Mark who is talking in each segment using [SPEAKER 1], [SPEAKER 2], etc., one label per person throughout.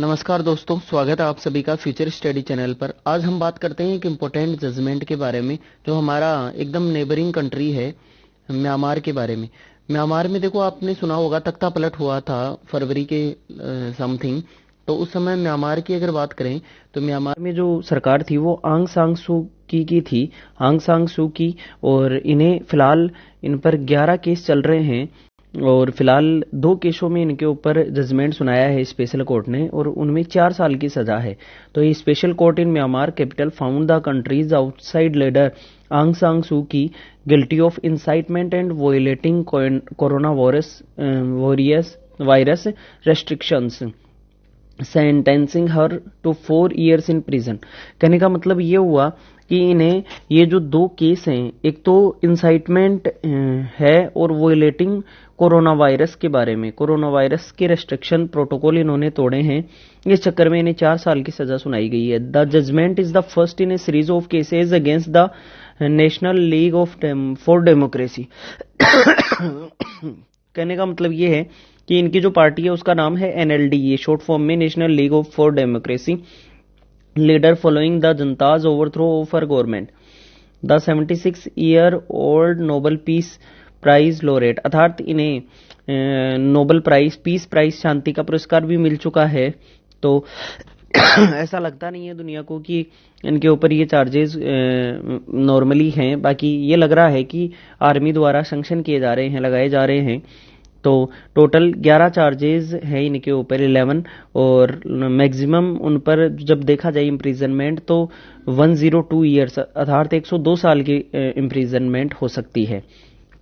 [SPEAKER 1] नमस्कार दोस्तों, स्वागत है आप सभी का फ्यूचर स्टडी चैनल पर। आज हम बात करते हैं एक इम्पोर्टेंट जजमेंट के बारे में जो हमारा एकदम नेबरिंग कंट्री है, म्यांमार के बारे में। म्यांमार में देखो, आपने सुना होगा तख्ता पलट हुआ था फरवरी के समथिंग। तो उस समय म्यांमार की अगर बात करें तो म्यांमार में जो सरकार थी वो आंग सांग सू की थी, आंग सांग सू की। और इन्हें फिलहाल इन पर 11 केस चल रहे हैं और फिलहाल 2 केसों में इनके ऊपर जजमेंट सुनाया है स्पेशल कोर्ट ने और उनमें 4 साल की सजा है। तो ये special court in Myanmar capital found the country's outside leader Aung San Suu Kyi guilty of incitement and violating coronavirus restrictions, sentencing her to 4 years in prison. कहने का मतलब ये हुआ कि इन्हें ये जो 2 केस हैं, एक तो इंसाइटमेंट है और वोलेटिंग कोरोना वायरस के बारे में, कोरोना वायरस के रेस्ट्रिक्शन प्रोटोकॉल इन्होंने तोड़े हैं। इस चक्कर में इन्हें 4 साल की सजा सुनाई गई है। The judgement is the first in a series of cases against the National League for Democracy. कहने का मतलब ये है कि इनकी जो पार्टी है उसका नाम है एनएलडी, ये शॉर्ट फॉर्म में national league of for democracy, leader following the junta's overthrow of her government. The 76-year-old Nobel peace prize laureate, अर्थात इन्हें नोबल प्राइज, पीस प्राइज, शांति का पुरस्कार भी मिल चुका है। तो ऐसा लगता नहीं है दुनिया को कि इनके ऊपर ये चार्जेस नॉर्मली हैं। बाकी ये लग रहा है कि आर्मी द्वारा सैंक्शन किए जा रहे हैं, लगाए जा रहे हैं। तो टोटल 11 चार्जेस है इनके ऊपर, 11, और मैक्सिमम उन पर जब देखा जाए इम्प्रिजनमेंट तो 102 years अर्थात 102 साल की इम्प्रिजनमेंट हो सकती है।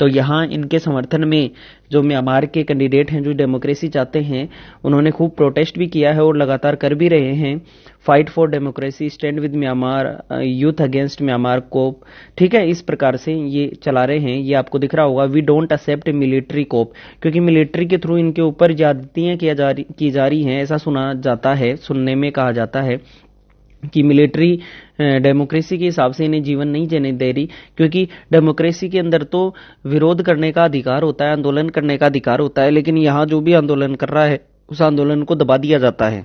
[SPEAKER 1] तो यहाँ इनके समर्थन में जो म्यांमार के कैंडिडेट हैं जो डेमोक्रेसी चाहते हैं, उन्होंने खूब प्रोटेस्ट भी किया है और लगातार कर भी रहे हैं। Fight for democracy, stand with Myanmar, youth against Myanmar coup, ठीक है, इस प्रकार से ये चला रहे हैं। ये आपको दिख रहा होगा, वी डोंट एक्सेप्ट मिलिट्री कोप, क्योंकि मिलिट्री के थ्रू इनके ऊपर ज्यादतियां की जा रही हैं, ऐसा सुना जाता है, सुनने में कहा जाता है कि मिलिट्री डेमोक्रेसी के हिसाब से इन्हें जीवन नहीं जीने दे रही। क्योंकि डेमोक्रेसी के अंदर तो विरोध करने का अधिकार होता है, आंदोलन करने का अधिकार होता है, लेकिन यहाँ जो भी आंदोलन कर रहा है उस आंदोलन को दबा दिया जाता है।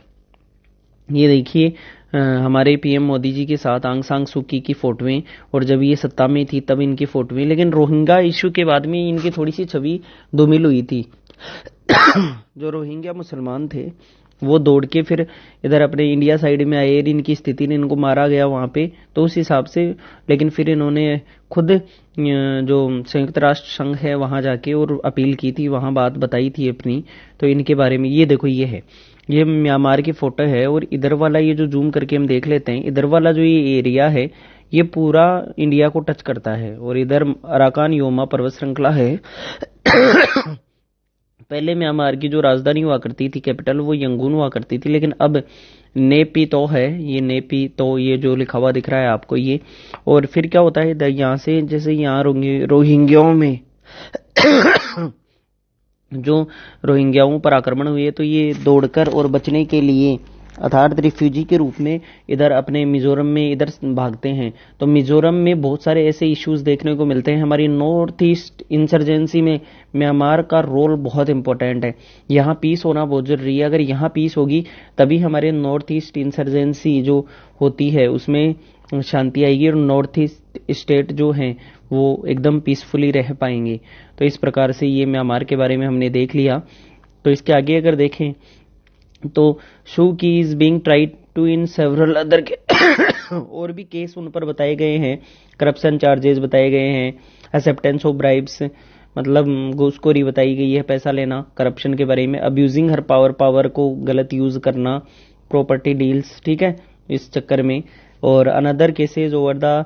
[SPEAKER 1] ये देखिए हमारे पीएम मोदी जी के साथ आंग सांग सू की फोटोएं, और जब ये सत्ता में थी तब इनकी फोटोएं, लेकिन रोहिंग्या इश्यू के बाद में इनकी थोड़ी सी छवि धूमिल हुई थी। जो रोहिंग्या मुसलमान थे वो दौड़ के फिर इधर अपने इंडिया साइड में आए, इनकी स्थिति ने, इनको मारा गया वहां पे, तो उस हिसाब से। लेकिन फिर इन्होंने खुद जो संयुक्त राष्ट्र संघ है वहां जाके और अपील की थी, वहां बात बताई थी अपनी। तो इनके बारे में ये देखो, ये है, ये म्यांमार की फोटो है। और इधर वाला ये जो जूम करके हम देख लेते हैं, इधर वाला जो ये एरिया है ये पूरा इंडिया को टच करता है। और इधर अराकान योमा पर्वत श्रृंखला है। पहले म्यांमार की जो राजधानी हुआ करती थी, कैपिटल, वो यंगून हुआ करती थी, लेकिन अब नेपीतो है, ये नेपीतो, ये जो लिखा हुआ दिख रहा है आपको ये। और फिर क्या होता है, यहाँ से जैसे यहाँ रोहिंग्याओं में जो रोहिंग्याओं पर आक्रमण हुए, तो ये दौड़कर और बचने के लिए अर्थात रिफ्यूजी के रूप में इधर अपने मिजोरम में इधर भागते हैं। तो मिजोरम में बहुत सारे ऐसे इश्यूज देखने को मिलते हैं। हमारी नॉर्थ ईस्ट इंसर्जेंसी में म्यांमार का रोल बहुत इंपॉर्टेंट है। यहाँ पीस होना बहुत जरूरी है। अगर यहाँ पीस होगी तभी हमारे नॉर्थ ईस्ट इंसर्जेंसी जो होती है उसमें शांति आएगी और नॉर्थ ईस्ट स्टेट जो हैं वो एकदम पीसफुली रह पाएंगे। तो इस प्रकार से ये म्यांमार के बारे में हमने देख लिया। तो इसके आगे अगर देखें तो Suu Kyi is being tried to in several other और भी केस उन पर बताए गए हैं, करप्शन चार्जेस बताए गए हैं, एक्सेप्टेंस ऑफ ब्राइब्स मतलब घूसखोरी बताई गई है, पैसा लेना, करप्शन के बारे में, अब्यूजिंग हर पावर को गलत यूज करना, प्रॉपर्टी डील्स, ठीक है, इस चक्कर में। और another cases over the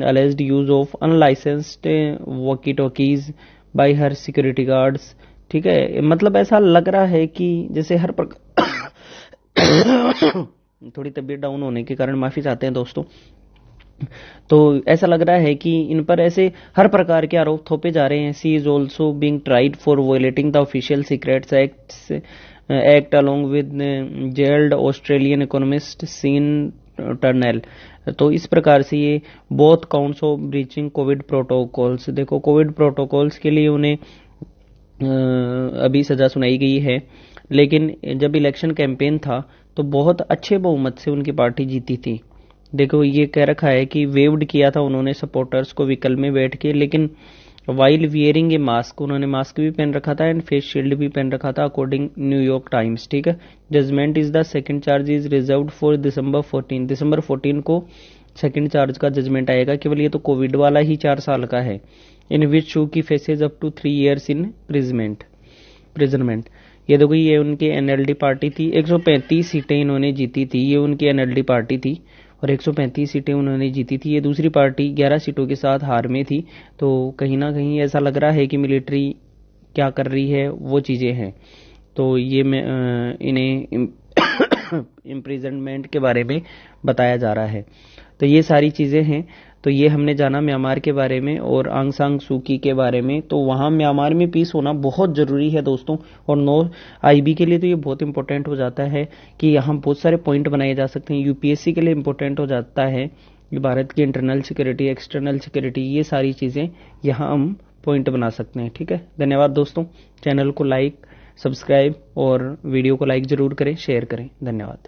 [SPEAKER 1] alleged use of unlicensed walkie talkies bye her security guards, ठीक है। मतलब ऐसा लग रहा है कि जैसे हर प्रकार थोड़ी तबीयत डाउन होने के कारण माफी चाहते हैं दोस्तों। तो ऐसा लग रहा है कि इन पर ऐसे हर प्रकार के आरोप थोपे जा रहे हैं। She is also being tried for violating the official secrets act along with jailed Australian economist Sean Turnell. तो इस प्रकार से ये both counts of breaching COVID protocols, देखो कोविड प्रोटोकॉल्स के लिए उन्हें अभी सजा सुनाई गई है। लेकिन जब इलेक्शन कैंपेन था तो बहुत अच्छे बहुमत से उनकी पार्टी जीती थी। देखो ये कह रखा है कि वेव्ड किया था उन्होंने सपोर्टर्स को व्हीकल में बैठ के, लेकिन वाइल वियरिंग ए मास्क, उन्होंने मास्क भी पहन रखा था एंड फेस शील्ड भी पहन रखा था, अकॉर्डिंग न्यूयॉर्क टाइम्स। ठीक है, judgement is the second charge is reserved for December 14 को सेकंड चार्ज का जजमेंट आएगा। केवल ये तो कोविड वाला ही 4 साल का है। इन विच शू की फेसेज अप टू 3 years इन प्रिजनमेंट। ये देखो ये उनकी एनएलडी पार्टी थी, 135 सीटें इन्होंने जीती थी, ये उनकी एनएलडी पार्टी थी और 135 सीटें उन्होंने जीती थी। ये दूसरी पार्टी 11 सीटों के साथ हार में थी। तो कहीं ना कहीं ऐसा लग रहा है कि मिलिट्री क्या कर रही है वो चीज़ें हैं। तो ये मैं इन्हें इम्प्रिजनमेंट के बारे में बताया जा रहा है। तो ये सारी चीज़ें हैं। तो ये हमने जाना म्यांमार के बारे में और आंग सान सू की के बारे में। तो वहाँ म्यांमार में पीस होना बहुत ज़रूरी है दोस्तों, और नो आईबी के लिए तो ये बहुत इंपॉर्टेंट हो जाता है कि यहाँ बहुत सारे पॉइंट बनाए जा सकते हैं। यूपीएससी के लिए इंपॉर्टेंट हो जाता है कि भारत की इंटरनल सिक्योरिटी, एक्सटर्नल सिक्योरिटी, ये सारी चीज़ें यहाँ हम पॉइंट बना सकते हैं। ठीक है, धन्यवाद दोस्तों। चैनल को लाइक, सब्सक्राइब और वीडियो को लाइक ज़रूर करें, शेयर करें। धन्यवाद।